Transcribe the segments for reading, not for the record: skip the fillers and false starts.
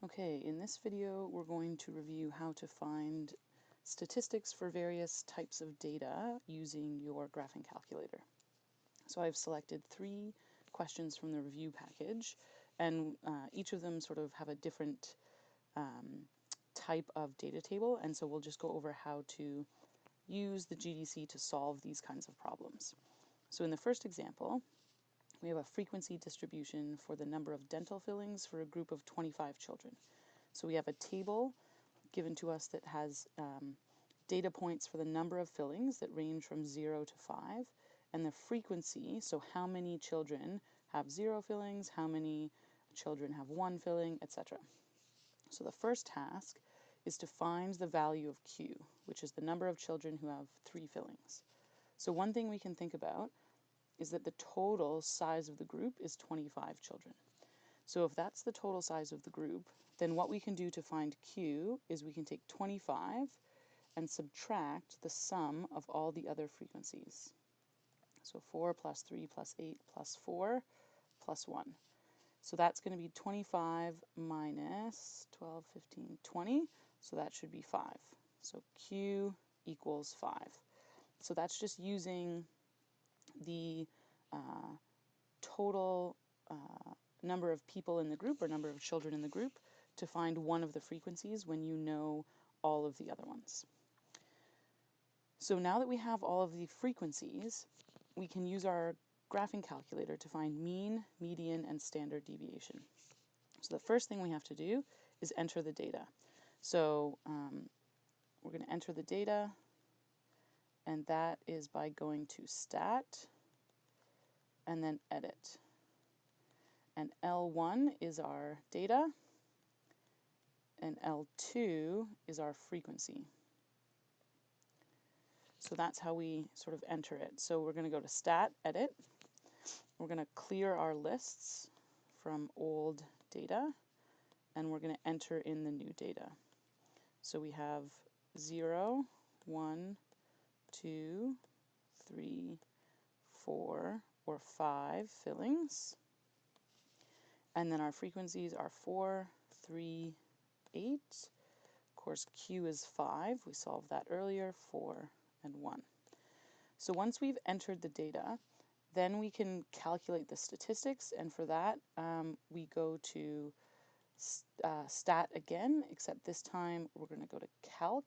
Okay, in this video we're going to review how to find statistics for various types of data using your graphing calculator. So I've selected 3 questions from the review package, and each of them sort of have a different type of data table, and so we'll just go over how to use the GDC to solve these kinds of problems. So in the first example, we have a frequency distribution for the number of dental fillings for a group of 25 children. So we have a table given to us that has data points for the number of fillings that range from 0 to 5, and the frequency, so how many children have 0 fillings, how many children have 1 filling, etc. So the first task is to find the value of Q, which is the number of children who have 3 fillings. So one thing we can think about is that the total size of the group is 25 children. So if that's the total size of the group, then what we can do to find Q is we can take 25 and subtract the sum of all the other frequencies. So 4 plus 3 plus 8 plus 4 plus 1. So that's going to be 25 minus 12, 15, 20. So that should be 5. So Q equals 5. So that's just using the total number of people in the group or number of children in the group to find one of the frequencies when you know all of the other ones. So now that we have all of the frequencies, we can use our graphing calculator to find mean, median, and standard deviation. So the first thing we have to do is enter the data. So we're going to enter the data, and that is by going to Stat and then Edit. And L1 is our data, and L2 is our frequency. So that's how we sort of enter it. So we're going to go to Stat, Edit. We're going to clear our lists from old data, and we're going to enter in the new data. So we have 0, 1, 2, 3, 4, or 5 fillings. And then our frequencies are 4, 3, 8. Of course, Q is 5. We solved that earlier, 4 and 1. So once we've entered the data, then we can calculate the statistics, and for that we go to Stat again, except this time we're going to go to Calc,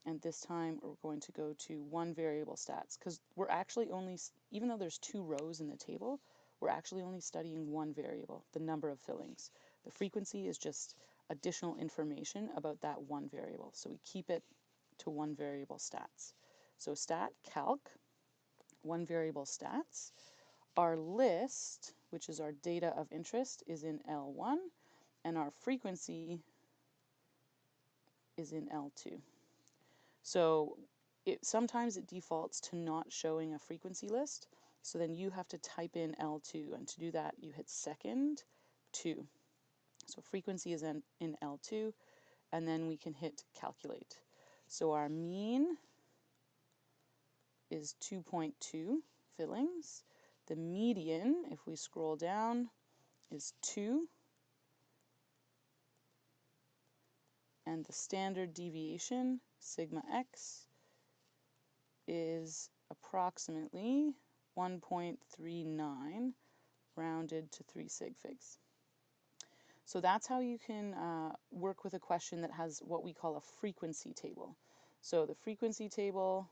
and this time we're going to go to one variable stats, because we're actually only, even though there's 2 rows in the table, we're actually only studying one variable, the number of fillings. The frequency is just additional information about that one variable, so we keep it to one variable stats. So Stat, Calc, one variable stats. Our list, which is our data of interest, is in L1, and our frequency is in L2. So sometimes it defaults to not showing a frequency list, so then you have to type in L2, and to do that you hit second 2. So frequency is in L2, and then we can hit calculate. So our mean is 2.2 fillings. The median, if we scroll down, is 2. And the standard deviation, sigma x, is approximately 1.39 rounded to 3 sig figs. So that's how you can work with a question that has what we call a frequency table. So the frequency table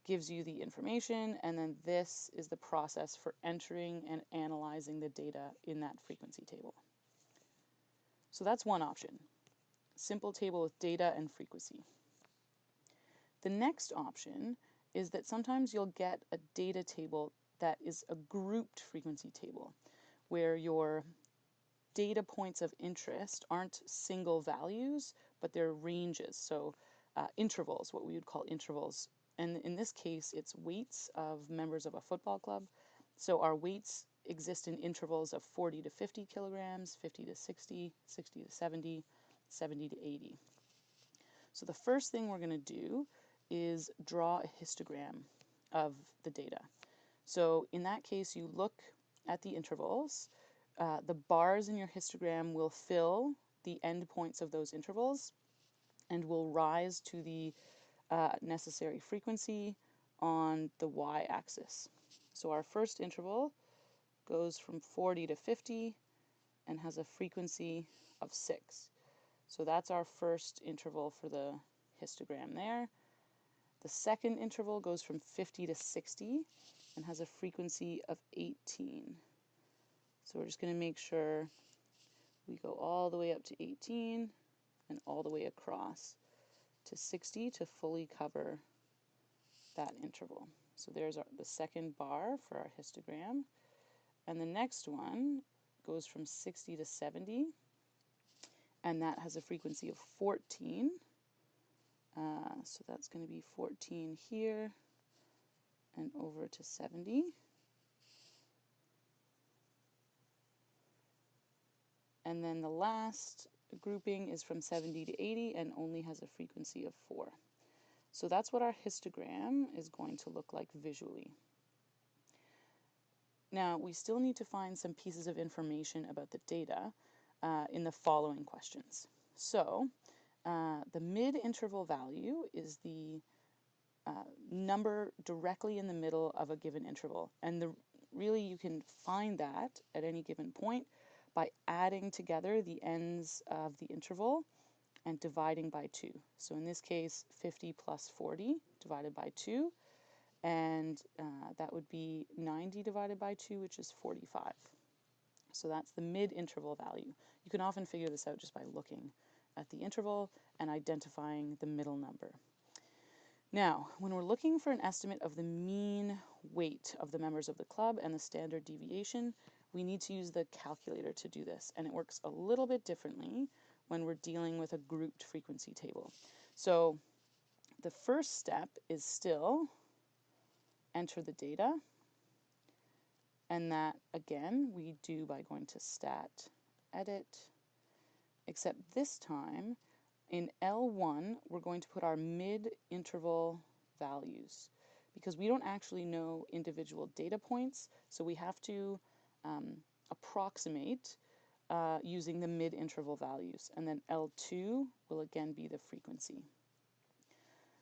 gives you the information, and then this is the process for entering and analyzing the data in that frequency table. So that's one option, simple table with data and frequency. The next option is that sometimes you'll get a data table that is a grouped frequency table, where your data points of interest aren't single values, but they're ranges, so intervals, what we would call intervals. And in this case, it's weights of members of a football club. So our weights exist in intervals of 40 to 50 kilograms, 50 to 60, 60 to 70, 70 to 80. So the first thing we're going to do is draw a histogram of the data. So in that case, you look at the intervals. the bars in your histogram will fill the endpoints of those intervals and will rise to the necessary frequency on the y-axis. So our first interval goes from 40 to 50 and has a frequency of 6. So that's our first interval for the histogram there. The second interval goes from 50 to 60 and has a frequency of 18. So we're just going to make sure we go all the way up to 18 and all the way across to 60 to fully cover that interval. So there's the second bar for our histogram. And the next one goes from 60 to 70, and that has a frequency of 14. So that's going to be 14 here and over to 70. And then the last grouping is from 70 to 80 and only has a frequency of 4. So that's what our histogram is going to look like visually. Now, we still need to find some pieces of information about the data in the following questions. So, the mid-interval value is the number directly in the middle of a given interval. And really you can find that at any given point by adding together the ends of the interval and dividing by 2. So in this case, 50 plus 40 divided by 2, and that would be 90 divided by 2, which is 45. So that's the mid-interval value. You can often figure this out just by looking at the interval and identifying the middle number. Now, when we're looking for an estimate of the mean weight of the members of the club and the standard deviation, we need to use the calculator to do this, and it works a little bit differently when we're dealing with a grouped frequency table. So the first step is still enter the data, and that again we do by going to Stat, Edit, except this time in L1 we're going to put our mid-interval values because we don't actually know individual data points, so we have to approximate using the mid-interval values, and then L2 will again be the frequency.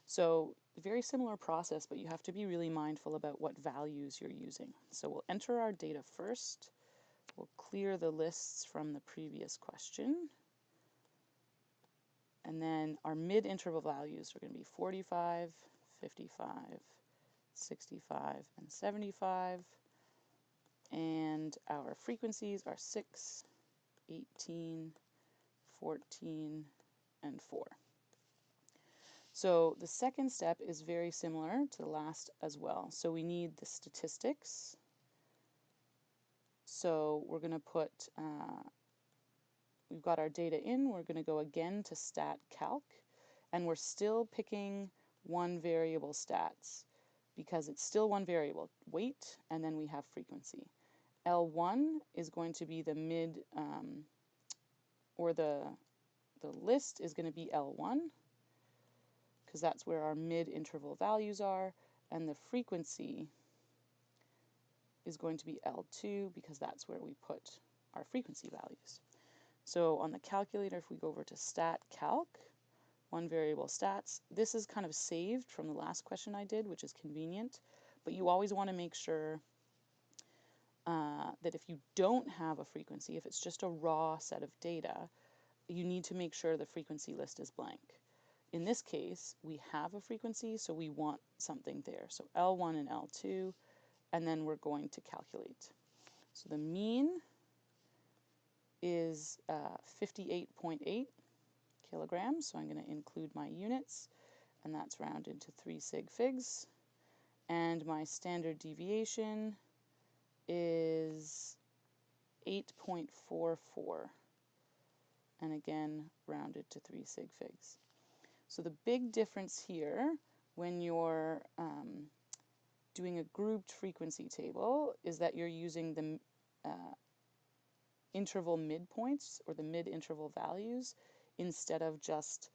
So very similar process, but you have to be really mindful about what values you're using. So we'll enter our data first. We'll clear the lists from the previous question. And then our mid-interval values are going to be 45, 55, 65, and 75. And our frequencies are 6, 18, 14, and 4. So the second step is very similar to the last as well. So we need the statistics. So we're going to put, we've got our data in, we're going to go again to stat calc, and we're still picking one variable stats because it's still one variable, weight, and then we have frequency. L1 is going to be the mid, or the list is going to be L1, because that's where our mid-interval values are, and the frequency is going to be L2 because that's where we put our frequency values. So on the calculator, if we go over to stat calc, one variable stats, this is kind of saved from the last question I did, which is convenient, but you always want to make sure that if you don't have a frequency, if it's just a raw set of data, you need to make sure the frequency list is blank. In this case, we have a frequency, so we want something there. So L1 and L2, and then we're going to calculate. So the mean is 58.8 kilograms, so I'm going to include my units, and that's rounded to 3 sig figs. And my standard deviation is 8.44, and again rounded to 3 sig figs. So the big difference here when you're doing a grouped frequency table is that you're using the interval midpoints or the mid-interval values instead of just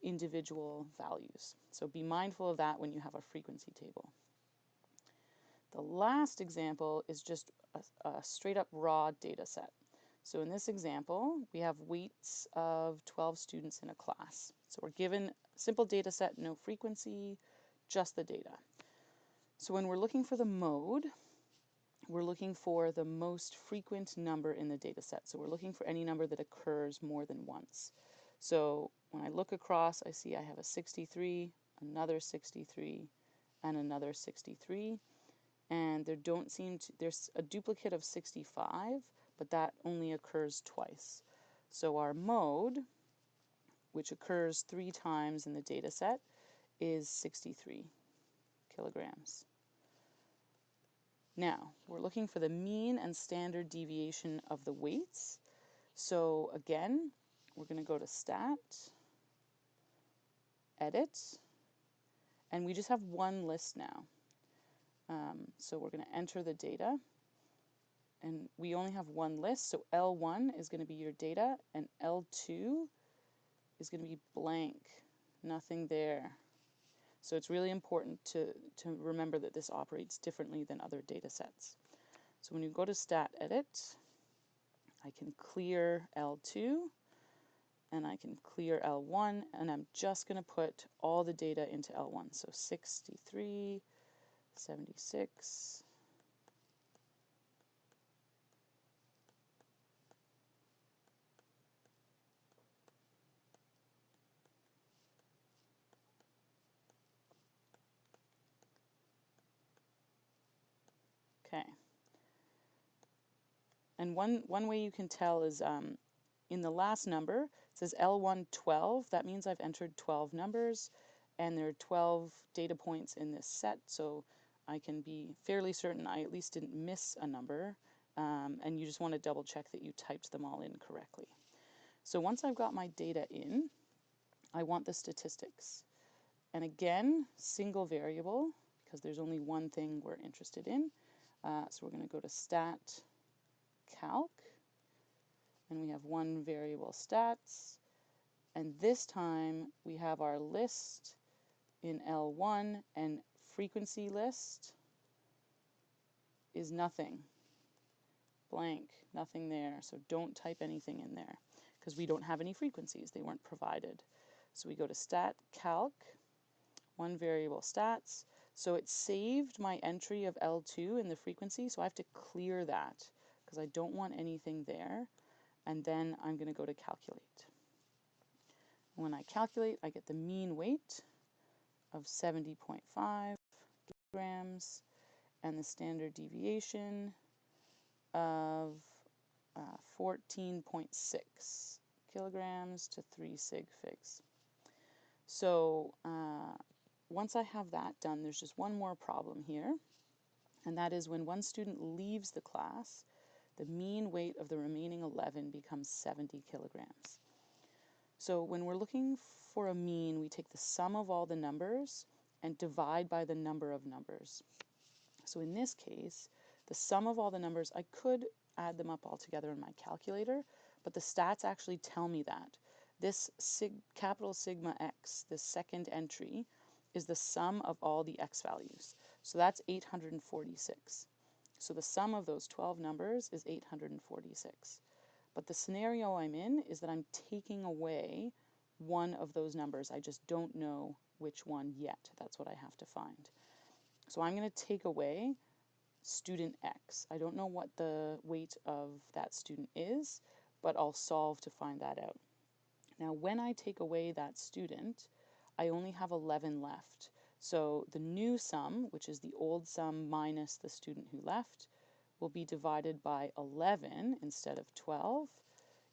individual values. So be mindful of that when you have a frequency table. The last example is just a straight up raw data set. So in this example, we have weights of 12 students in a class. So we're given a simple data set, no frequency, just the data. So when we're looking for the mode, we're looking for the most frequent number in the data set. So we're looking for any number that occurs more than once. So when I look across, I see I have a 63, another 63, and another 63. And there's a duplicate of 65, but that only occurs twice. So our mode, which occurs 3 times in the data set, is 63 kilograms. Now, we're looking for the mean and standard deviation of the weights. So again, we're going to go to Stat, Edit, and we just have one list now. So we're going to enter the data, and we only have one list, so L1 is going to be your data, and L2 is going to be blank, nothing there. So it's really important to remember that this operates differently than other data sets. So when you go to Stat Edit, I can clear L2 and I can clear L1, and I'm just going to put all the data into L1. So 63, 76, okay. And one way you can tell is in the last number, it says L1 12. That means I've entered 12 numbers, and there are 12 data points in this set, so I can be fairly certain I at least didn't miss a number, and you just want to double check that you typed them all in correctly. So once I've got my data in, I want the statistics. And again, single variable, because there's only one thing we're interested in. So we're going to go to Stat, Calc, and we have one variable stats, and this time we have our list in L1, and frequency list is nothing, blank, nothing there. So don't type anything in there because we don't have any frequencies, they weren't provided. So we go to Stat, Calc, one variable stats. So it saved my entry of L2 in the frequency, so I have to clear that because I don't want anything there. And then I'm going to go to Calculate. When I calculate, I get the mean weight of 70.5 kilograms and the standard deviation of 14.6 kilograms to 3 sig figs. So once I have that done, there's just one more problem here, and that is when one student leaves the class, the mean weight of the remaining 11 becomes 70 kilograms. So when we're looking for a mean, we take the sum of all the numbers and divide by the number of numbers. So in this case, the sum of all the numbers, I could add them up all together in my calculator, but the stats actually tell me that. This capital sigma x, this second entry, is the sum of all the x values. So that's 846. So the sum of those 12 numbers is 846. But the scenario I'm in is that I'm taking away one of those numbers. I just don't know which one yet. That's what I have to find. So I'm going to take away student X. I don't know what the weight of that student is, but I'll solve to find that out. Now, when I take away that student, I only have 11 left. So the new sum, which is the old sum minus the student who left, will be divided by 11 instead of 12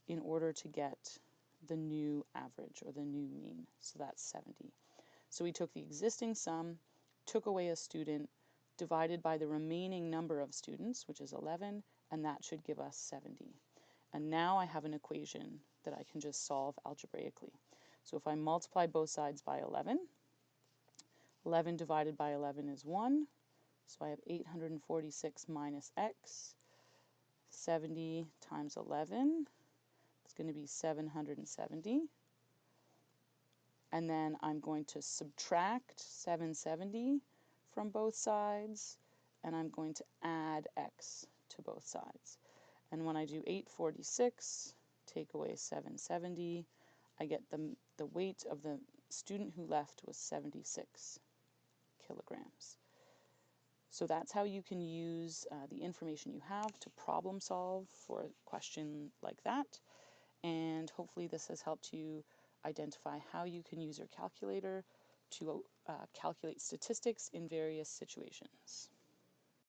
in order to get the new average or the new mean. So that's 70. So we took the existing sum, took away a student, divided by the remaining number of students, which is 11, and that should give us 70. And now I have an equation that I can just solve algebraically. So if I multiply both sides by 11, 11 divided by 11 is 1. So I have 846 minus x. 70 times 11 is going to be 770. And then I'm going to subtract 770 from both sides, and I'm going to add x to both sides. And when I do 846, take away 770, I get the weight of the student who left was 76 kilograms. So that's how you can use the information you have to problem solve for a question like that. And hopefully this has helped you identify how you can use your calculator to calculate statistics in various situations.